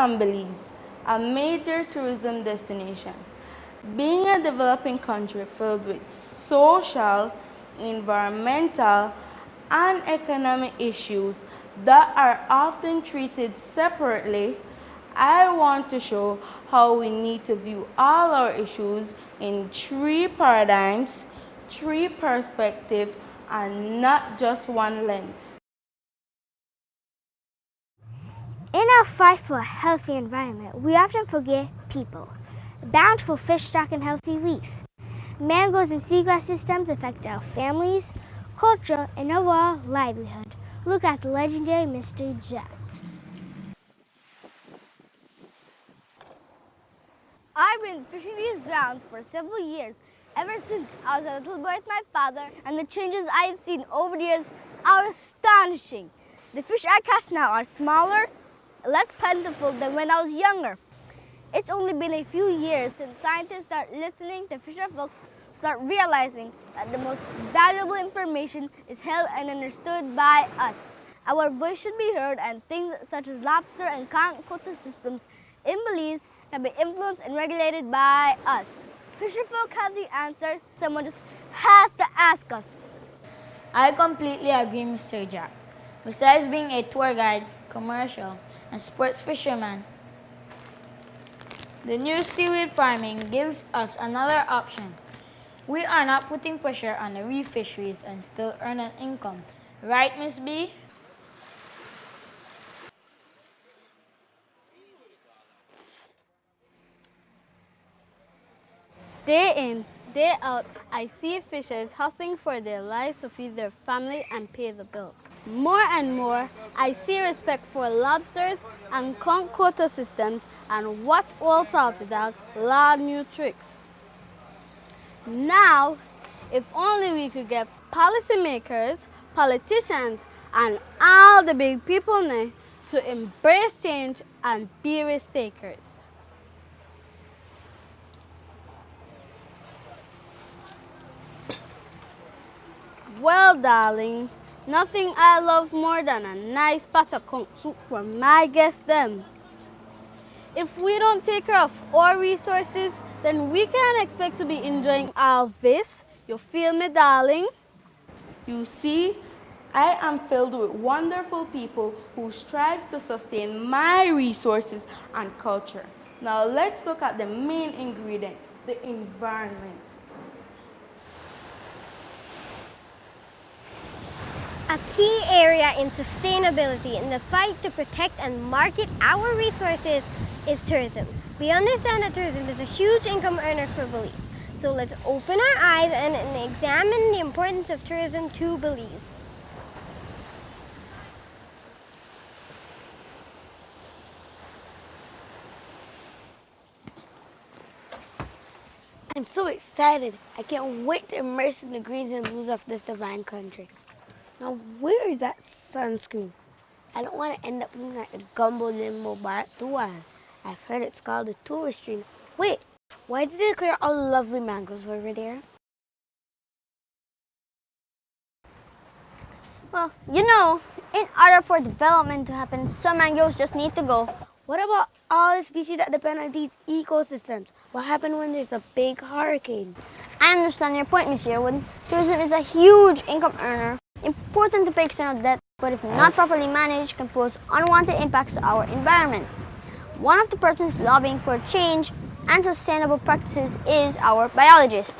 from Belize, a major tourism destination. Being a developing country filled with social, environmental, and economic issues that are often treated separately, I want to show how we need to view all our issues in three paradigms, three perspectives, and not just one lens. In our fight for a healthy environment, we often forget people. Bountiful fish stock and healthy reef. Mangroves and seagrass systems affect our families, culture, and overall livelihood. Look at the legendary Mr. Jack. I've been fishing these grounds for several years, ever since I was a little boy with my father, and the changes I have seen over the years are astonishing. The fish I catch now are smaller, less plentiful than when I was younger. It's only been a few years since scientists start listening to fisher folks start realizing that the most valuable information is held and understood by us. Our voice should be heard, and things such as lobster and conch quota systems in Belize can be influenced and regulated by us. Fisher folk have the answer. Someone just has to ask us. I completely agree, Mr. Jack. Besides being a tour guide, commercial, and sports fisherman, the new seaweed farming gives us another option. We are not putting pressure on the reef fisheries and still earn an income. Right, Miss B? Day in, day out, I see fishers hustling for their lives to feed their family and pay the bills. More and more, I see respect for lobsters and conch quota systems and watch old salty dog learn new tricks. Now, if only we could get policymakers, politicians, and all the big people now to embrace change and be risk takers. Well, darling, nothing I love more than a nice pot of conch soup for my guests them. If we don't take care of our resources, then we can't expect to be enjoying all this. You feel me, darling? You see, I am filled with wonderful people who strive to sustain my resources and culture. Now let's look at the main ingredient, the environment. A key area in sustainability in the fight to protect and market our resources is tourism. We understand that tourism is a huge income earner for Belize. So let's open our eyes and examine the importance of tourism to Belize. I'm so excited. I can't wait to immerse in the greens and blues of this divine country. Now, where is that sunscreen? I don't want to end up looking like a gumbo limbo bar at the wild. I've heard it's called the tourist stream. Wait, why did they clear all the lovely mangroves over there? Well, you know, in order for development to happen, some mangroves just need to go. What about all the species that depend on these ecosystems? What happens when there's a big hurricane? I understand your point, Miss Yearwood. Tourism is a huge income earner, important to pay external debt, but if not properly managed, can pose unwanted impacts to our environment. One of the persons lobbying for change and sustainable practices is our biologist.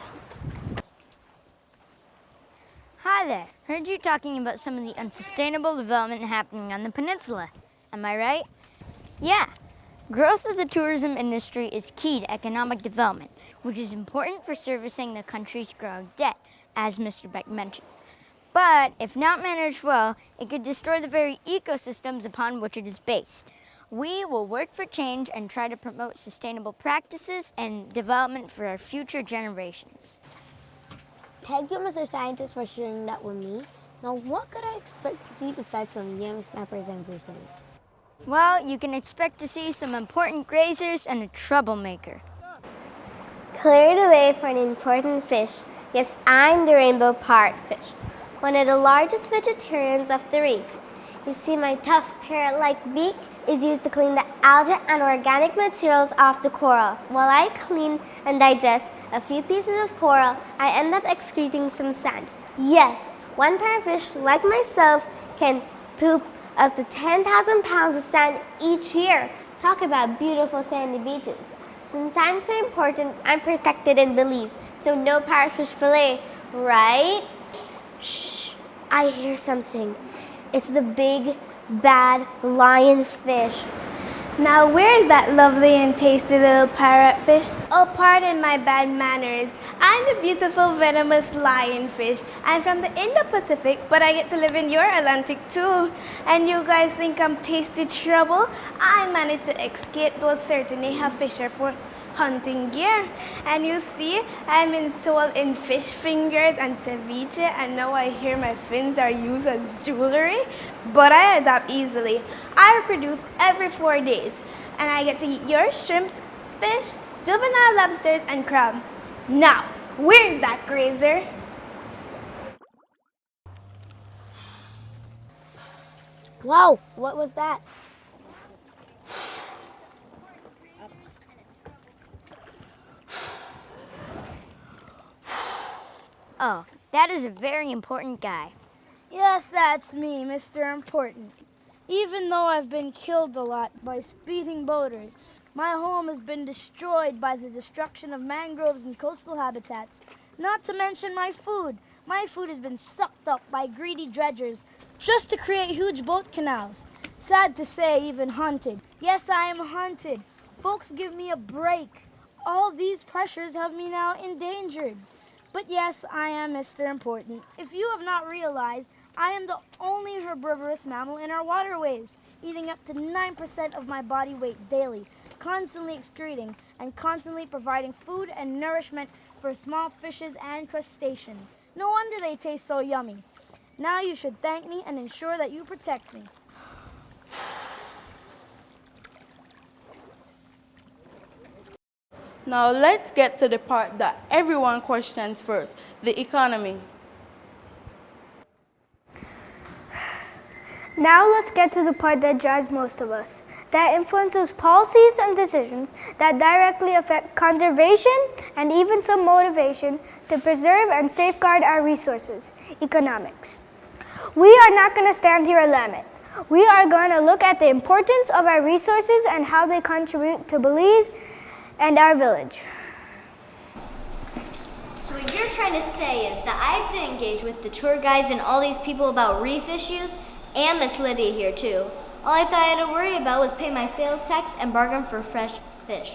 Hi there. Heard you talking about some of the unsustainable development happening on the peninsula. Am I right? Yeah. Growth of the tourism industry is key to economic development, which is important for servicing the country's growing debt, as Mr. Beck mentioned. But if not managed well, it could destroy the very ecosystems upon which it is based. We will work for change and try to promote sustainable practices and development for our future generations. Thank you, Mr. Scientist, for sharing that with me. Now, what could I expect to see besides some yam snappers and griffins? Well, you can expect to see some important grazers and a troublemaker. Clear the way for an important fish. Yes, I'm the rainbow parrotfish, one of the largest vegetarians of the reef. You see, my tough parrot-like beak is used to clean the algae and organic materials off the coral. While I clean and digest a few pieces of coral, I end up excreting some sand. Yes, one parrotfish like myself can poop up to 10,000 pounds of sand each year. Talk about beautiful sandy beaches. Since I'm so important, I'm protected in Belize, so no parrotfish fillet, right? Shh, I hear something. It's the big, bad lionfish. Now where's that lovely and tasty little parrotfish? Oh, pardon my bad manners. I'm the beautiful venomous lionfish. I'm from the Indo-Pacific, but I get to live in your Atlantic too. And you guys think I'm tasty trouble? I managed to escape those certainly have fisher for hunting gear. And you see, I'm installed in fish fingers and ceviche, and now I hear my fins are used as jewelry. But I adapt easily. I reproduce every 4 days, and I get to eat your shrimps, fish, juvenile lobsters, and crab. Now, where's that grazer? Wow, what was that? Oh, that is a very important guy. Yes, that's me, Mr. Important. Even though I've been killed a lot by speeding boaters, my home has been destroyed by the destruction of mangroves and coastal habitats. Not to mention my food. My food has been sucked up by greedy dredgers just to create huge boat canals. Sad to say, even hunted. Yes, I am hunted. Folks, give me a break. All these pressures have me now endangered. But yes, I am Mr. Important. If you have not realized, I am the only herbivorous mammal in our waterways, eating up to 9% of my body weight daily, constantly excreting and constantly providing food and nourishment for small fishes and crustaceans. No wonder they taste so yummy. Now you should thank me and ensure that you protect me. Now let's get to the part that everyone questions first, the economy. Now let's get to the part that drives most of us, that influences policies and decisions that directly affect conservation and even some motivation to preserve and safeguard our resources, economics. We are not going to stand here and lamb it. We are going to look at the importance of our resources and how they contribute to Belize and our village. So what you're trying to say is that I have to engage with the tour guides and all these people about reef issues, and Miss Lydia here too. All I thought I had to worry about was pay my sales tax and bargain for fresh fish.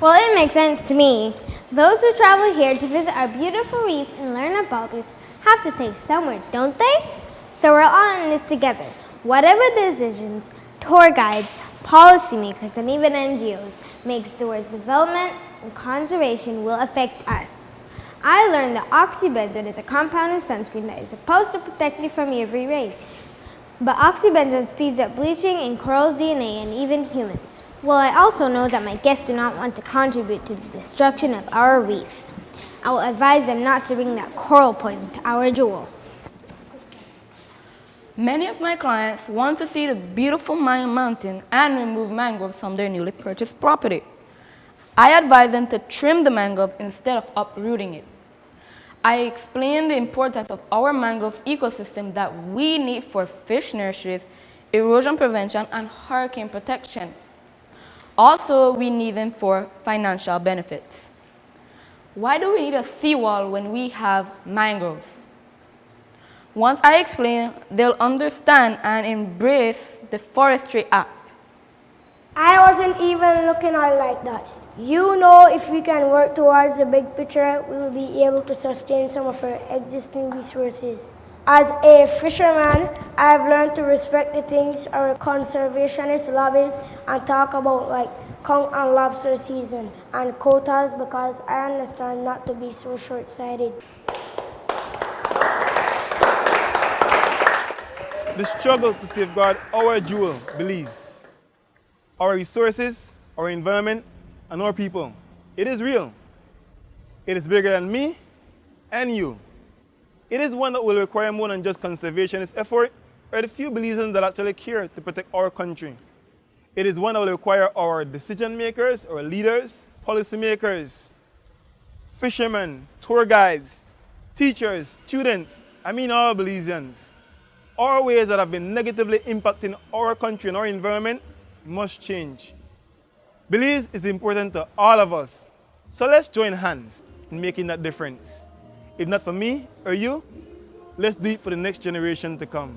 Well, it makes sense to me. Those who travel here to visit our beautiful reef and learn about this have to stay somewhere, don't they? So we're all in this together. Whatever decisions, tour guides, policymakers, and even NGOs makes towards development and conservation will affect us. I learned that oxybenzone is a compound in sunscreen that is supposed to protect you from UV rays. But oxybenzone speeds up bleaching in coral's DNA and even humans. Well, I also know that my guests do not want to contribute to the destruction of our reef. I will advise them not to bring that coral poison to our jewel. Many of my clients want to see the beautiful Mayan mountain and remove mangroves from their newly purchased property. I advise them to trim the mangrove instead of uprooting it. I explain the importance of our mangrove ecosystem that we need for fish nurseries, erosion prevention, and hurricane protection. Also, we need them for financial benefits. Why do we need a seawall when we have mangroves? Once I explain, they'll understand and embrace the Forestry Act. I wasn't even looking at it like that. You know, if we can work towards the big picture, we will be able to sustain some of our existing resources. As a fisherman, I've learned to respect the things our conservationist lobbies and talk about, like conch and lobster season and quotas, because I understand not to be so short-sighted. The struggle to safeguard our jewel, Belize, our resources, our environment, and our people. It is real. It is bigger than me and you. It is one that will require more than just conservationist effort. are the few Belizeans that actually care to protect our country. It is one that will require our decision makers, our leaders, policy makers, fishermen, tour guides, teachers, students, I mean all Belizeans. Our ways that have been negatively impacting our country and our environment must change. Belize is important to all of us, so let's join hands in making that difference. If not for me or you, let's do it for the next generation to come.